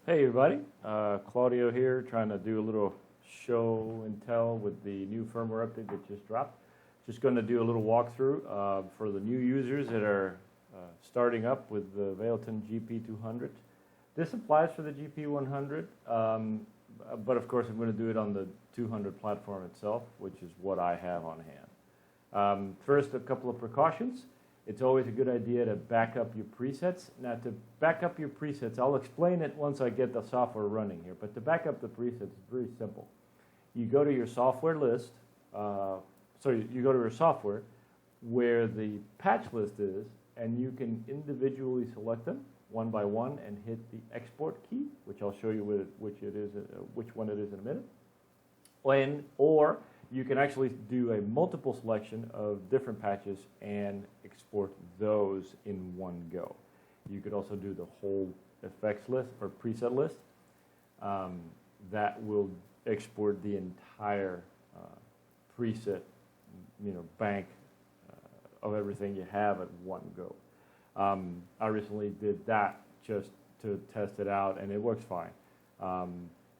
Hey everybody, Claudio here, trying to do a little show and tell with the new firmware update that just dropped. Just going to do a little walkthrough for the new users that are starting up with the Valeton GP200. This applies for the GP100, but of course I'm going to do it on the 200 platform itself, which is what I have on hand. First, a couple of precautions. It's always a good idea to back up your presets. Now, to back up your presets, I'll explain it once I get the software running here, but to back up the presets is very simple. You go to your software list, you go to your software where the patch list is, and you can individually select them one by one and hit the export key, which I'll show you which one it is in a minute. Or you can actually do a multiple selection of different patches and export those in one go. You could also do the whole effects list or preset list that will export the entire preset, bank of everything you have at one go. I recently did that just to test it out, and it works fine.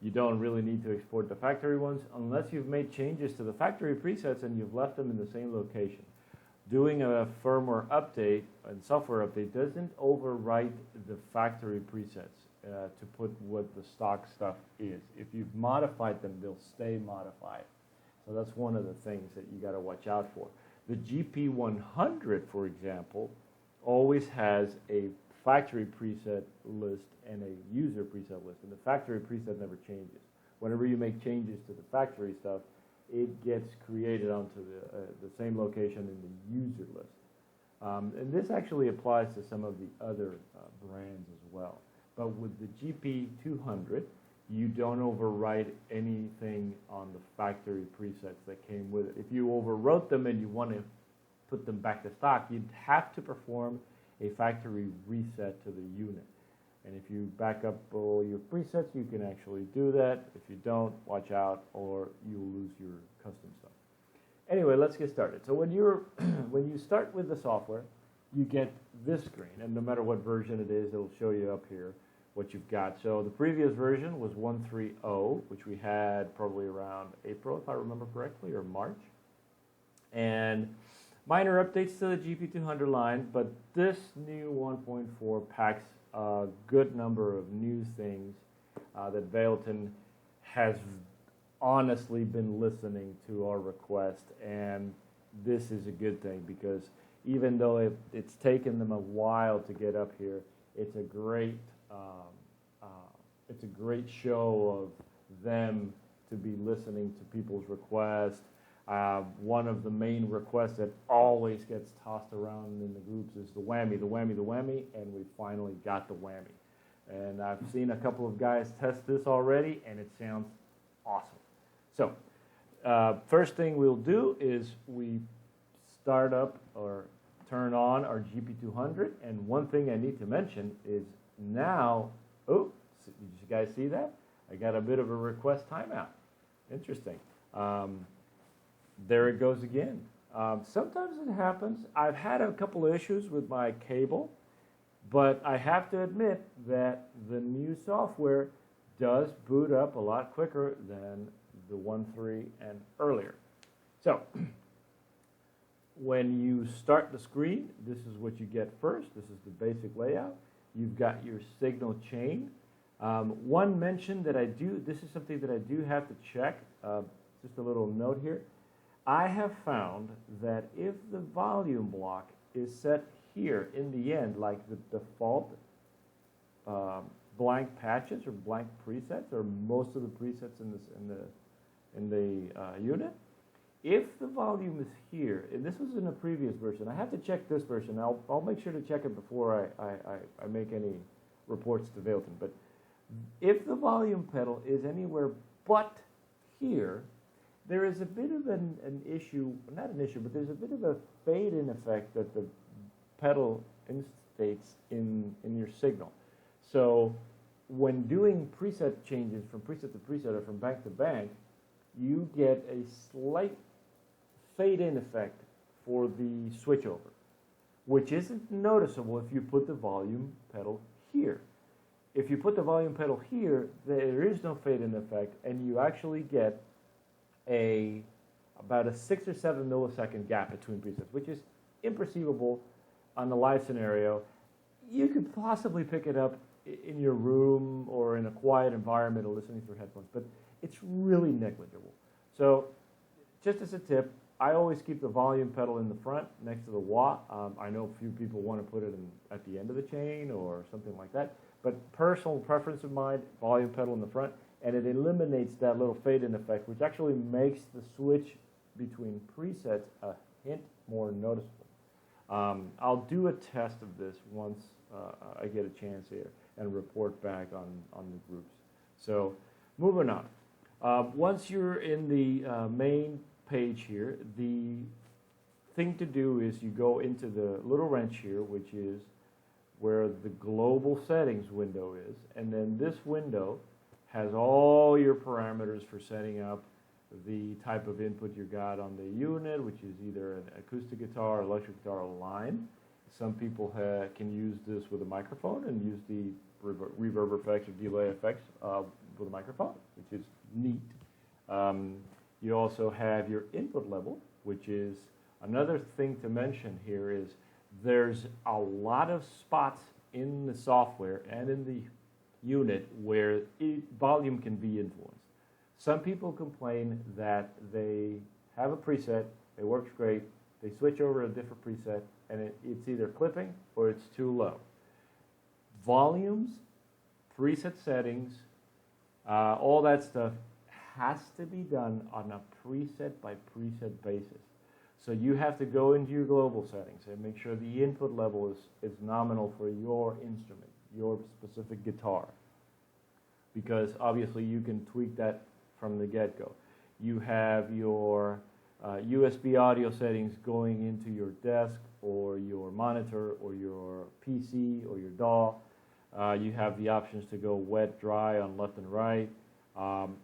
You don't really need to export the factory ones unless you've made changes to the factory presets and you've left them in the same location. Doing a firmware update and software update doesn't overwrite the factory presets to put what the stock stuff is. If you've modified them, they'll stay modified. So that's one of the things that you got to watch out for. The GP100, for example, always has a factory preset list and a user preset list, and the factory preset never changes. Whenever you make changes to the factory stuff, it gets created onto the same location in the user list. And this actually applies to some of the other brands as well. But with the GP200, you don't overwrite anything on the factory presets that came with it. If you overwrote them and you want to put them back to stock, you'd have to perform a factory reset to the unit. And if you back up all your presets, you can actually do that. If you don't, watch out, or you'll lose your custom stuff. Anyway, let's get started. So when you start with the software, you get this screen, and no matter what version it is, it'll show you up here what you've got. So the previous version was 1.3.0, which we had probably around April, if I remember correctly, or March. And minor updates to the GP200 line, but this new 1.4 packs a good number of new things that Valeton has honestly been listening to our request, and this is a good thing because even though it's taken them a while to get up here, it's a great show of them to be listening to people's requests. One of the main requests that always gets tossed around in the groups is the whammy, and we finally got the whammy. And I've seen a couple of guys test this already, and it sounds awesome. So, first thing we'll do is we start up or turn on our GP200, and one thing I need to mention is now, did you guys see that? I got a bit of a request timeout. Interesting. There it goes again. Sometimes it happens. I've had a couple of issues with my cable, but I have to admit that the new software does boot up a lot quicker than the 1.3 and earlier. So, when you start the screen, this is what you get first. This is the basic layout. You've got your signal chain. One mention that this is something that I do have to check, just a little note here. I have found that if the volume block is set here in the end, like the default blank patches or blank presets, or most of the presets in the unit, if the volume is here, and this was in a previous version, I have to check this version. I'll make sure to check it before I make any reports to Valeton. But if the volume pedal is anywhere but here, there is a bit of an issue, not an issue, but there's a bit of a fade-in effect that the pedal instates in your signal. So when doing preset changes from preset to preset or from bank to bank, you get a slight fade-in effect for the switchover, which isn't noticeable if you put the volume pedal here. if you put the volume pedal here, there is no fade-in effect, and you actually get about a 6 or 7 millisecond gap between presets, which is imperceivable on the live scenario. You could possibly pick it up in your room or in a quiet environment or listening through headphones, but it's really negligible. So just as a tip, I always keep the volume pedal in the front next to the wah. I know a few people want to put it at the end of the chain or something like that, but personal preference of mine, volume pedal in the front, and it eliminates that little fade-in effect, which actually makes the switch between presets a hint more noticeable. I'll do a test of this once I get a chance here and report back on the groups. So moving on. Once you're in the main page here, the thing to do is you go into the little wrench here, which is where the global settings window is, and then this window has all your parameters for setting up the type of input you got on the unit, which is either an acoustic guitar, electric guitar, or line. Some people can use this with a microphone and use the reverb effects or delay effects with a microphone, which is neat. You also have your input level, which is another thing to mention here is there's a lot of spots in the software and in the unit where volume can be influenced. Some people complain that they have a preset, it works great, they switch over to a different preset, and it's either clipping or it's too low. Volumes, preset settings, all that stuff has to be done on a preset by preset basis. So you have to go into your global settings and make sure the input level is nominal for your instrument, your specific guitar. Because obviously you can tweak that from the get-go. You have your USB audio settings going into your desk or your monitor or your PC or your DAW. You have the options to go wet, dry on left and right.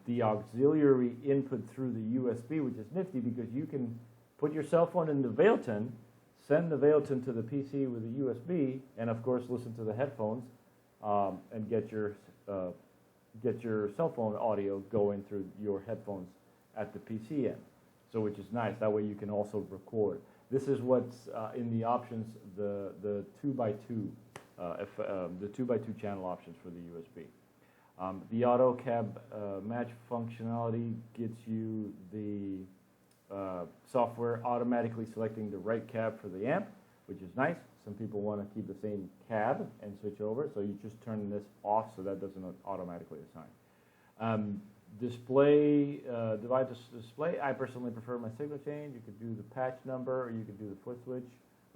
The auxiliary input through the USB, which is nifty because you can put your cell phone in the Valeton, send the Valeton to the PC with a USB, and of course listen to the headphones and get your cell phone audio going through your headphones at the PC end. So which is nice. That way you can also record. This is what's in the options, the 2x2, the 2x2 channel options for the USB. The auto cab match functionality gets you the software automatically selecting the right cab for the amp, which is nice. Some people want to keep the same cab and switch over, so you just turn this off so that doesn't automatically assign. Display, device display, I personally prefer my signal change. You could do the patch number or you could do the foot switch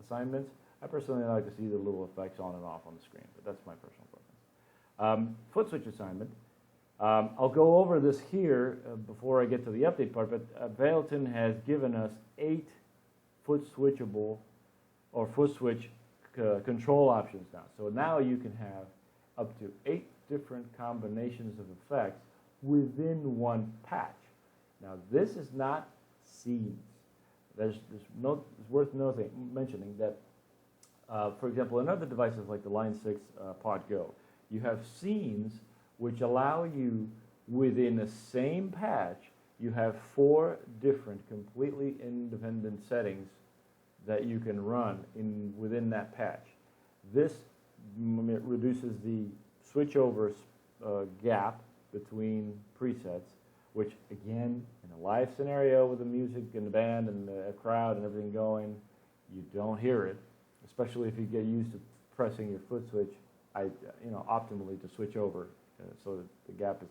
assignments. I personally like to see the little effects on and off on the screen, but that's my personal preference. Foot switch assignment. I'll go over this here before I get to the update part, but Valeton has given us 8 foot switchable or foot switch control options now. So now you can have up to 8 different combinations of effects within one patch. Now this is not scenes. It's worth mentioning that, for example, in other devices like the Line 6 Pod Go, you have scenes which allow you within the same patch, you have 4 different completely independent settings that you can run within that patch. This reduces the switchover gap between presets, which again, in a live scenario with the music and the band and the crowd and everything going, you don't hear it, especially if you get used to pressing your foot switch, optimally to switch over so that the gap is,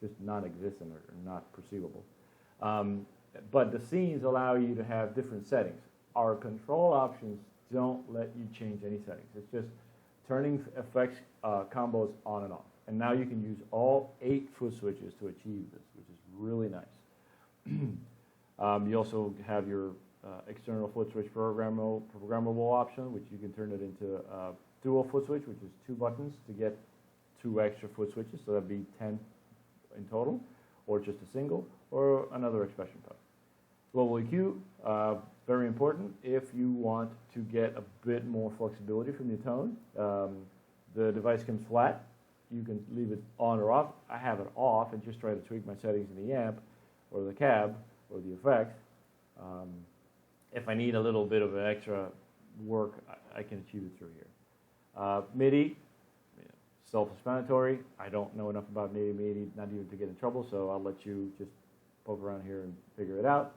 just non-existent or not perceivable. But the scenes allow you to have different settings. Our control options don't let you change any settings. It's just turning effects combos on and off. And now you can use all 8 foot switches to achieve this, which is really nice. You also have your external foot switch programmable option, which you can turn it into a dual foot switch, which is 2 buttons to get 2 extra foot switches, so that'd be 10 in total, or just a single, or another expression pedal. Global EQ, very important if you want to get a bit more flexibility from your tone. The device comes flat, you can leave it on or off. I have it off and just try to tweak my settings in the amp or the cab or the effects. If I need a little bit of extra work, I can achieve it through here. MIDI, self-explanatory. I don't know enough about MIDI, not even to get in trouble, so I'll let you just poke around here and figure it out.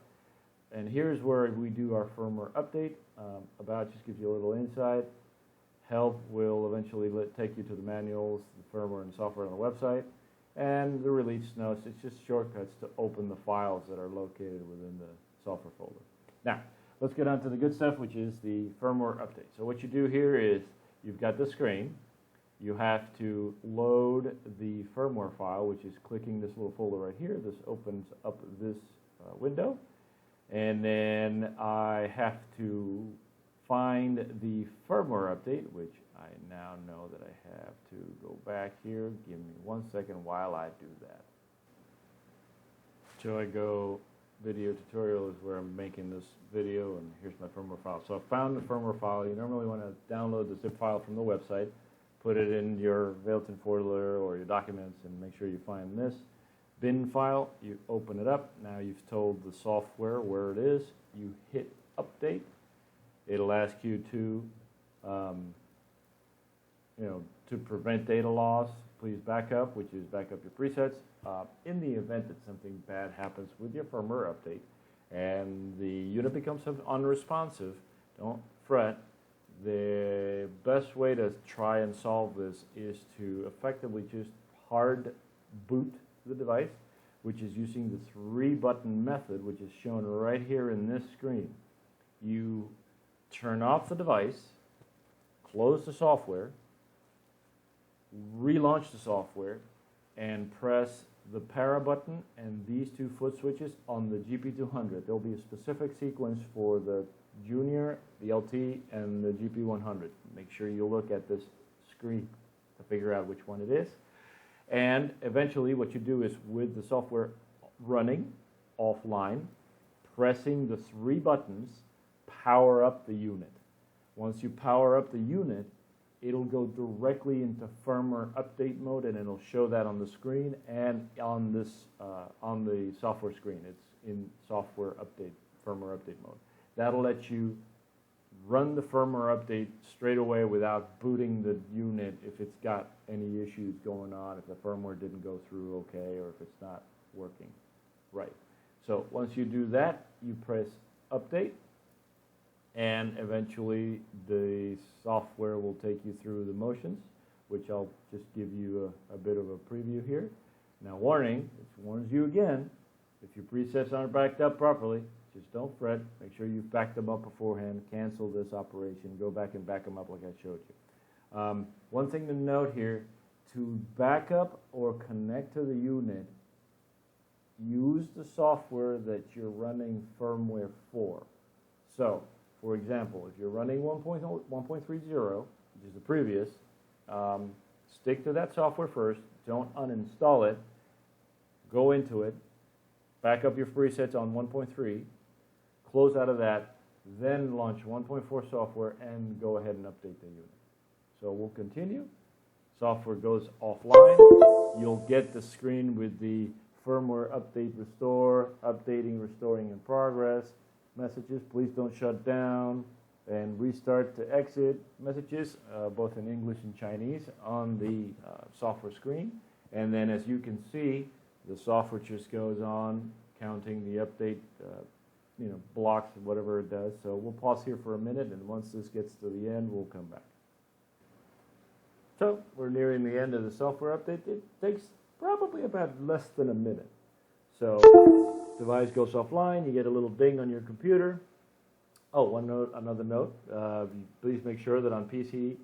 And here's where we do our firmware update. About just gives you a little insight. Help will eventually take you to the manuals, the firmware and software on the website. And the release notes, it's just shortcuts to open the files that are located within the software folder. Now, let's get on to the good stuff, which is the firmware update. So what you do here is you've got the screen. You have to load the firmware file, which is clicking this little folder right here. This opens up this window. And then I have to find the firmware update, which I now know that I have to go back here. Give me 1 second while I do that. So I go video tutorial is where I'm making this video, and here's my firmware file. So I found the firmware file. You normally want to download the zip file from the website, put it in your Valeton folder or your documents, and make sure you find this bin file. You open it up. Now you've told the software where it is. You hit update. It'll ask you to, to prevent data loss, please back up, which is back up your presets. In the event that something bad happens with your firmware update and the unit becomes unresponsive, don't fret. The best way to try and solve this is to effectively just hard boot the device, which is using the 3-button method, which is shown right here in this screen. You turn off the device, close the software, relaunch the software, and press the power button and these 2 foot switches on the GP200. There'll be a specific sequence for the Junior, the LT, and the GP100. Make sure you look at this screen to figure out which one it is. And eventually what you do is, with the software running offline, pressing the 3 buttons, power up the unit. Once you power up the unit, it'll go directly into firmware update mode, and it'll show that on the screen and on this on the software screen. It's in software update, firmware update mode. That'll let you run the firmware update straight away without booting the unit if it's got any issues going on, if the firmware didn't go through okay, or if it's not working right. So once you do that, you press update, and eventually the software will take you through the motions, which I'll just give you a bit of a preview here. Now, warning, it warns you again, if your presets aren't backed up properly, just don't fret. Make sure you've backed them up beforehand. Cancel this operation. Go back and back them up like I showed you. One thing to note here, to back up or connect to the unit, use the software that you're running firmware for. So, for example, if you're running 1.30, which is the previous, stick to that software first. Don't uninstall it. Go into it. Back up your presets on 1.3. Close out of that. Then launch 1.4 software and go ahead and update the unit. So we'll continue. Software goes offline. You'll get the screen with the firmware update restore, updating, restoring in progress messages. Please don't shut down, and restart to exit messages, both in English and Chinese, on the software screen. And then, as you can see, the software just goes on counting the update blocks, whatever it does. So we'll pause here for a minute, and once this gets to the end, we'll come back. So we're nearing the end of the software update. It takes probably about less than a minute. So device goes offline, you get a little ding on your computer. Oh, another note, please make sure that on PC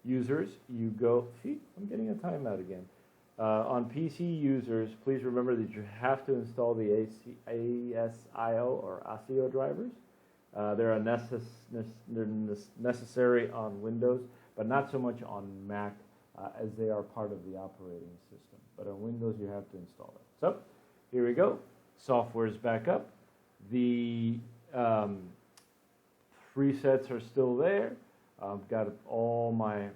users, you go, see, I'm getting a timeout again. On PC users, please remember that you have to install the ASIO or ASIO drivers. They're necessary on Windows, but not so much on Mac, as they are part of the operating system. But on Windows, you have to install it. So here we go. Software is back up. The presets are still there. I've got all my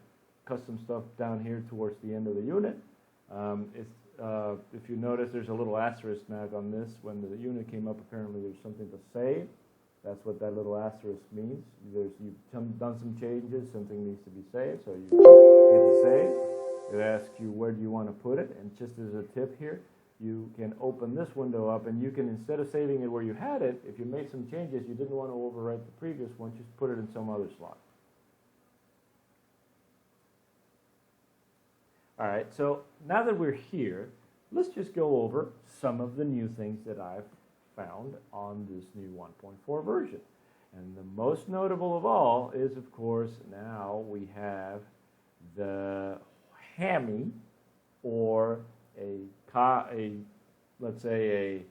custom stuff down here towards the end of the unit. If you notice, there's a little asterisk now on this. When the unit came up, apparently there's something to save. That's what that little asterisk means. You've done some changes, something needs to be saved, so you hit the save. It asks you where do you want to put it, and just as a tip here, you can open this window up, and you can, instead of saving it where you had it, if you made some changes, you didn't want to overwrite the previous one, just put it in some other slot. All right, so now that we're here, let's just go over some of the new things that I've found on this new 1.4 version. And the most notable of all is, of course, now we have the hammy, or let's say a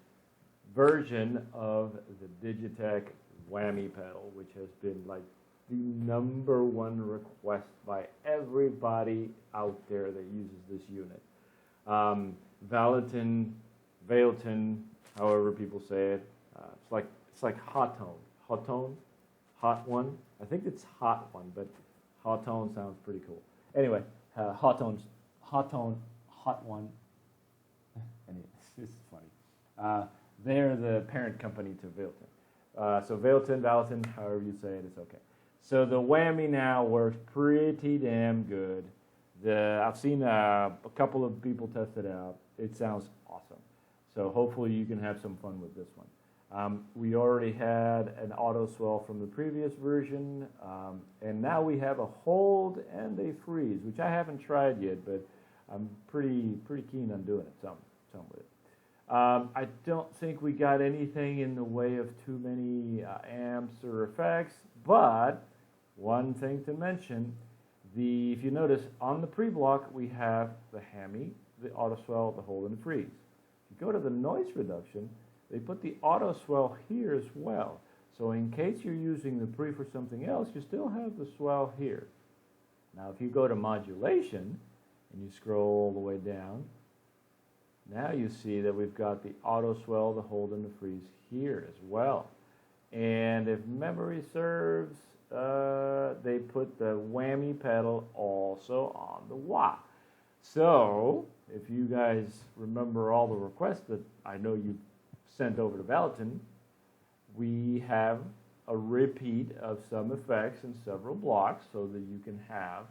version of the Digitech whammy pedal, which has been like the #1 request by everybody out there that uses this unit. Valeton, however people say it, it's like hot one. I think it's hot one, but hot tone sounds pretty cool. Anyway, hot one. Anyway, this is funny. They're the parent company to Valeton. So Valeton, however you say it, it's okay. So the whammy now works pretty damn good. I've seen a couple of people test it out. It sounds awesome. So hopefully you can have some fun with this one. We already had an auto swell from the previous version, and now we have a hold and a freeze, which I haven't tried yet, but I'm pretty keen on doing it, some with it. I don't think we got anything in the way of too many amps or effects, but one thing to mention, if you notice, on the pre-block we have the hammy, the auto swell, the hold, and the freeze. If you go to the noise reduction, they put the auto swell here as well. So in case you're using the pre for something else, you still have the swell here. Now if you go to modulation and you scroll all the way down, now you see that we've got the auto swell, the hold, and the freeze here as well. And if memory serves, they put the whammy pedal also on the wah. So if you guys remember all the requests that I know you sent over to Valeton, we have a repeat of some effects in several blocks so that you can have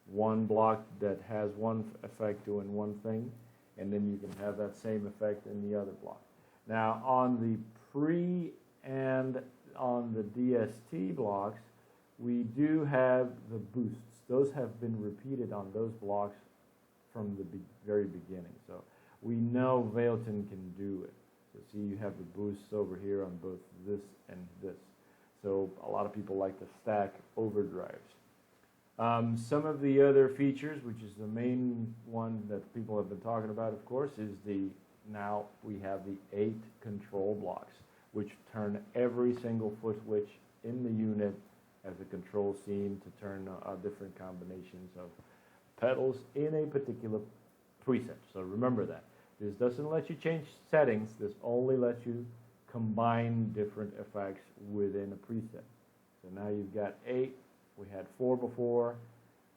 one block that has one effect doing one thing, and then you can have that same effect in the other block. Now on the pre and on the DST blocks, we do have the boosts. Those have been repeated on those blocks from the very beginning. So we know Valeton can do it. So see, you have the boosts over here on both this and this. So a lot of people like to stack overdrives. Some of the other features, which is the main one that people have been talking about, of course, is now we have the 8 control blocks, which turn every single foot switch in the unit as a control scheme to turn different combinations of pedals in a particular preset. So remember that. This doesn't let you change settings. This only lets you combine different effects within a preset. So now you've got 8. We had 4 before.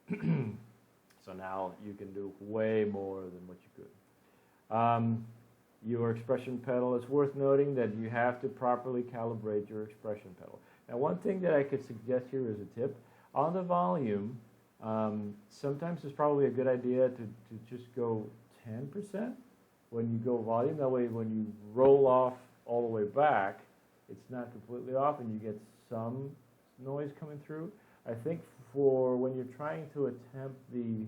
So now you can do way more than what you could. Your expression pedal, it's worth noting that you have to properly calibrate your expression pedal. Now one thing that I could suggest here as a tip, on the volume, sometimes it's probably a good idea to just go 10% when you go volume. That way when you roll off all the way back, it's not completely off and you get some noise coming through. I think for when you're trying to attempt the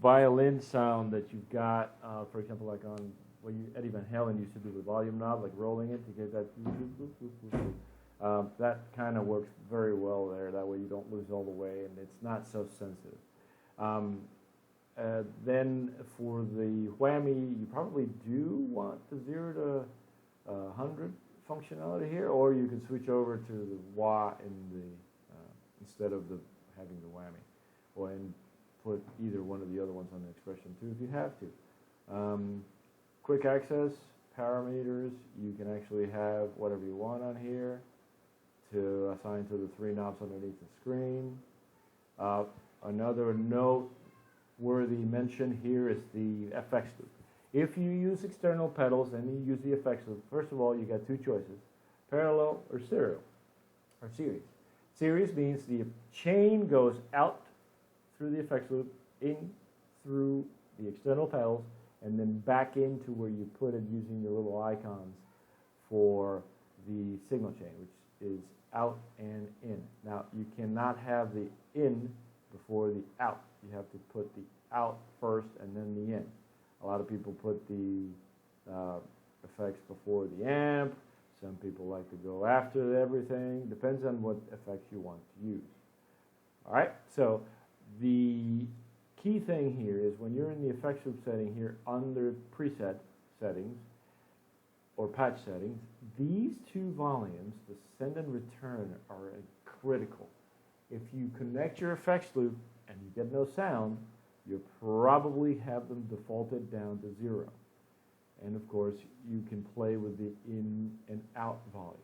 violin sound that you've got, for example, like on when Eddie Van Halen used to do the volume knob, like rolling it to get that, that kind of works very well there. That way you don't lose all the way and it's not so sensitive. Then for the whammy, you probably do want the 0 to 100 functionality here, or you can switch over to the wah in the instead of having the whammy, or and put either one of the other ones on the expression too if you have to. Quick access parameters, you can actually have whatever you want on here to assign to the 3 knobs underneath the screen. Another noteworthy mention here is the FX loop. If you use external pedals and you use the FX loop, first of all, you got two choices: parallel or serial, or series. Series means the chain goes out through the FX loop, in through the external pedals, and then back into where you put it using the little icons for the signal chain, which is out and in. Now, you cannot have the in before the out. You have to put the out first and then the in. A lot of people put the effects before the amp. Some people like to go after everything. Depends on what effects you want to use. All right, so the key thing here is when you're in the effects loop setting here under preset settings or patch settings, these two volumes, the send and return, are critical. If you connect your effects loop and you get no sound, you probably have them defaulted down to 0. And of course, you can play with the in and out volume.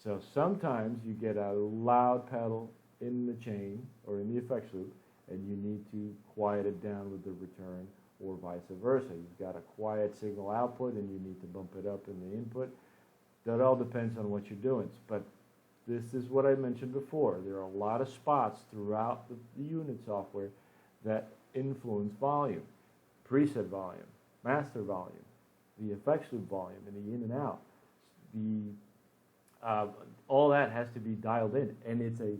So sometimes you get a loud pedal in the chain or in the effects loop, and you need to quiet it down with the return, or vice versa. You've got a quiet signal output and you need to bump it up in the input. That all depends on what you're doing. But this is what I mentioned before. There are a lot of spots throughout the unit software that influence volume: preset volume, master volume, the effects loop volume, and the in and out. All that has to be dialed in, and it's a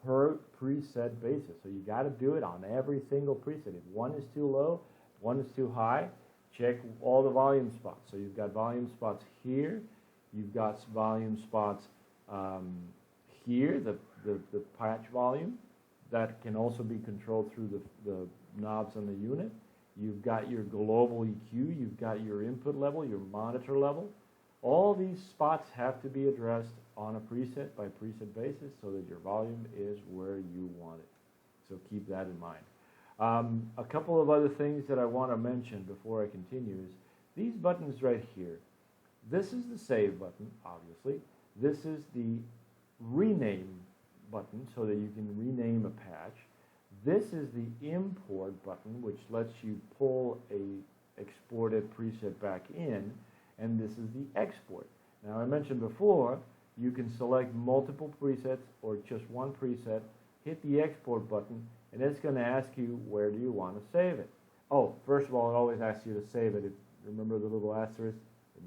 per preset basis. So you got to do it on every single preset. If one is too low, one is too high, check all the volume spots. So you've got volume spots here, you've got volume spots here, the patch volume, that can also be controlled through the knobs on the unit. You've got your global EQ, you've got your input level, your monitor level. All these spots have to be addressed on a preset by preset basis so that your volume is where you want it. So keep that in mind. A couple of other things that I want to mention before I continue is these buttons right here. This is the save button, obviously. This is the rename button so that you can rename a patch. This is the import button, which lets you pull a exported preset back in, and this is the export. Now, I mentioned before, you can select multiple presets or just one preset, hit the export button, and it's going to ask you where do you want to save it. Oh, first of all, it always asks you to save it. Remember the little asterisk?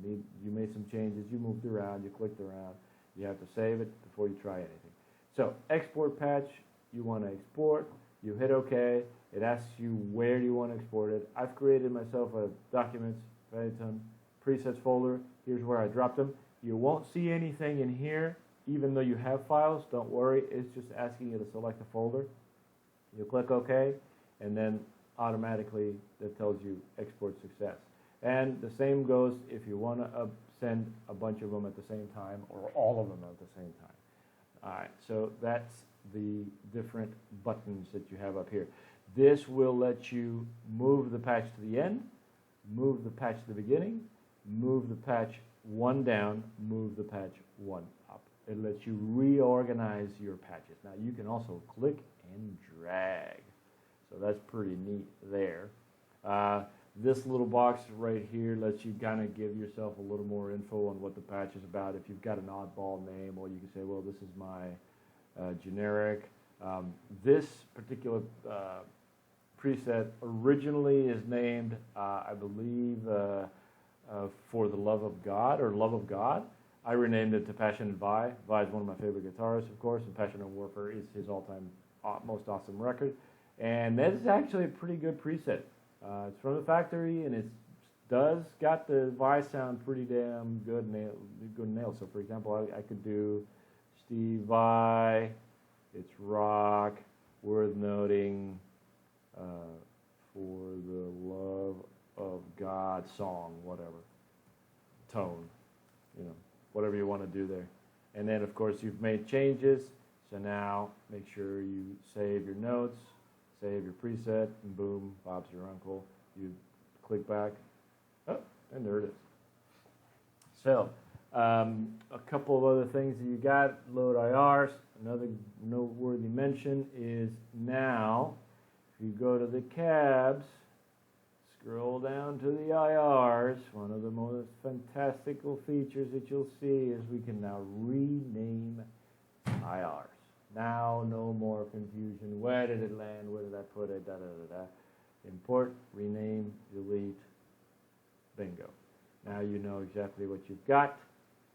You made some changes, you moved around, you clicked around. You have to save it before you try anything. So, export patch, you want to export. You hit OK. It asks you where do you want to export it. I've created myself a documents, Valeton presets folder. Here's where I dropped them. You won't see anything in here, even though you have files. Don't worry. It's just asking you to select a folder. You click OK, and then automatically that tells you export success. And the same goes if you want to send a bunch of them at the same time or all of them at the same time. All right, so that's the different buttons that you have up here. This will let you move the patch to the end, move the patch to the beginning, move the patch one down, move the patch one up. It lets you reorganize your patches. Now you can also click and drag, so that's pretty neat there. This little box right here lets you kind of give yourself a little more info on what the patch is about. If you've got an oddball name, or you can say, well, this is my generic. This particular preset originally is named, I believe, For the Love of God, or Love of God. I renamed it to Passionate Vi. Vi is one of my favorite guitarists, of course, and Passionate Warfare is his all-time most awesome record. And that is actually a pretty good preset. It's from the factory, and it does got the Vi sound pretty damn good nailed. So, for example, I could do Steve Vai, it's rock, worth noting, For the Love of God song, whatever, tone, whatever you want to do there. And then, of course, you've made changes, so now make sure you save your notes, save your preset, and boom, Bob's your uncle. You click back, oh, and there it is. So, a couple of other things that you got, load IRs. another noteworthy mention is now, if you go to the cabs, scroll down to the IRs, one of the most fantastical features that you'll see is we can now rename IRs. Now, no more confusion. Where did it land? Where did I put it? Da, da, da, da. Import, rename, delete, bingo. Now you know exactly what you've got.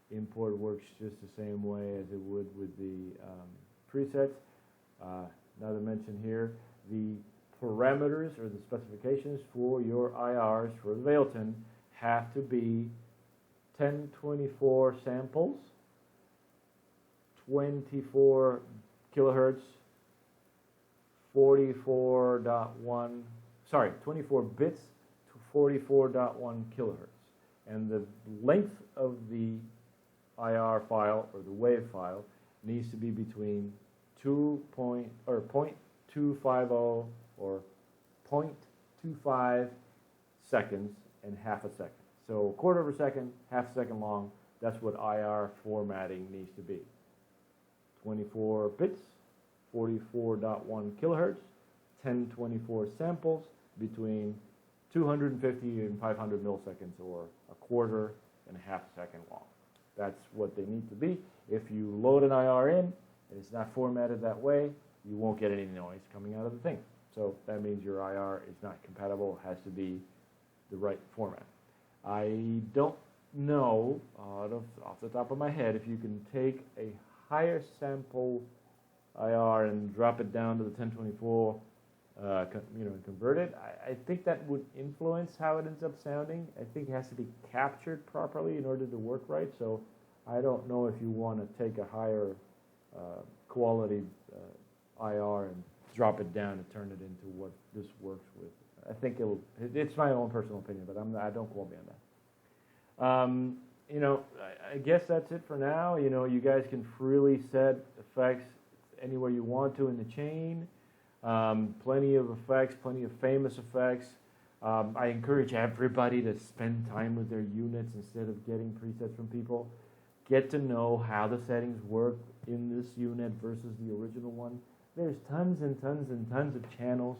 Import works just the same way as it would with the presets. Another mention here, the parameters or the specifications for your IRs for the Valeton have to be 1024 samples, 24 kilohertz, 24 bits to 44.1 kilohertz. And the length of the IR file or the wave file needs to be between 0.250 or 0.25 seconds and half a second. So a quarter of a second, half a second long, that's what IR formatting needs to be. 24 bits, 44.1 kilohertz, 1024 samples between 250 and 500 milliseconds, or a quarter and a half a second long. That's what they need to be. If you load an IR in and it's not formatted that way, you won't get any noise coming out of the thing. So that means your IR is not compatible, it has to be the right format. I don't know off the top of my head if you can take a higher sample IR and drop it down to the 1024, and convert it. I think that would influence how it ends up sounding. I think it has to be captured properly in order to work right. So I don't know if you want to take a higher quality IR and drop it down and turn it into what this works with. I think it's my own personal opinion, but I don't quote me on that. I guess that's it for now. You guys can freely set effects anywhere you want to in the chain. Plenty of effects, plenty of famous effects. I encourage everybody to spend time with their units instead of getting presets from people. Get to know how the settings work in this unit versus the original one. There's tons and tons and tons of channels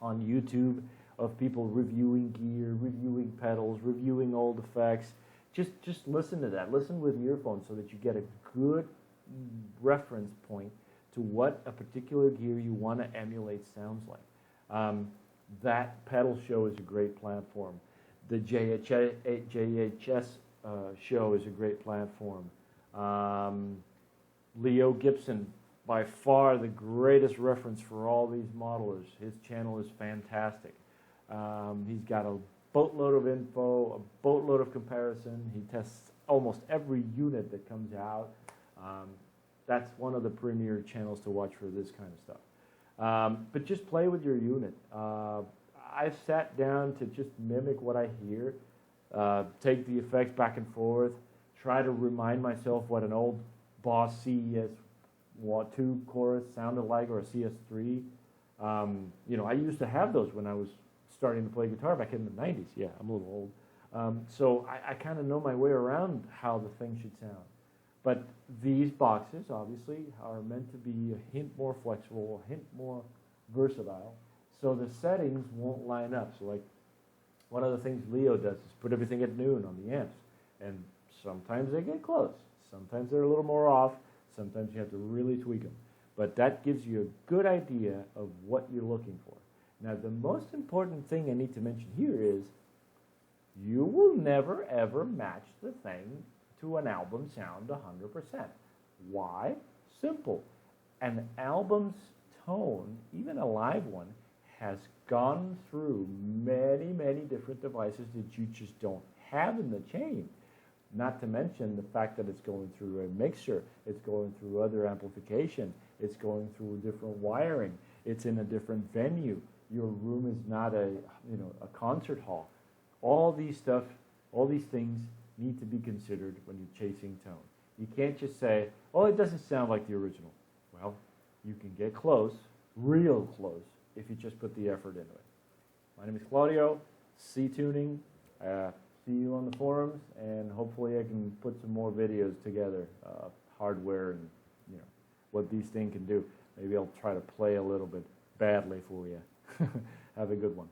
on YouTube of people reviewing gear, reviewing pedals, reviewing old effects. Just listen to that. Listen with earphones so that you get a good reference point to what a particular gear you want to emulate sounds like. That pedal show is a great platform. The JHS show is a great platform. Leo Gibson, by far the greatest reference for all these modelers. His channel is fantastic. He's got a boatload of info, a boatload of comparison. He tests almost every unit that comes out. That's one of the premier channels to watch for this kind of stuff. But just play with your unit. I've sat down to just mimic what I hear, take the effects back and forth, try to remind myself what an old Boss CES2 chorus sounded like, or a CS3. I used to have those when I was starting to play guitar back in the 90s. Yeah, I'm a little old. So I kind of know my way around how the thing should sound. But these boxes, obviously, are meant to be a hint more flexible, a hint more versatile, so the settings won't line up. So, like, one of the things Leo does is put everything at noon on the amps, and sometimes they get close. Sometimes they're a little more off. Sometimes you have to really tweak them. But that gives you a good idea of what you're looking for. Now, the most important thing I need to mention here is you will never, ever match the thing to an album sound 100%. Why? Simple. An album's tone, even a live one, has gone through many, many different devices that you just don't have in the chain. Not to mention the fact that it's going through a mixer, it's going through other amplification, it's going through different wiring, it's in a different venue. Your room is not a concert hall. All these things need to be considered when you're chasing tone. You can't just say, oh, it doesn't sound like the original. Well, you can get close, real close, if you just put the effort into it. My name is Claudio, C-Tuning. See you on the forums, and hopefully I can put some more videos together, hardware and what these things can do. Maybe I'll try to play a little bit badly for you. Have a good one.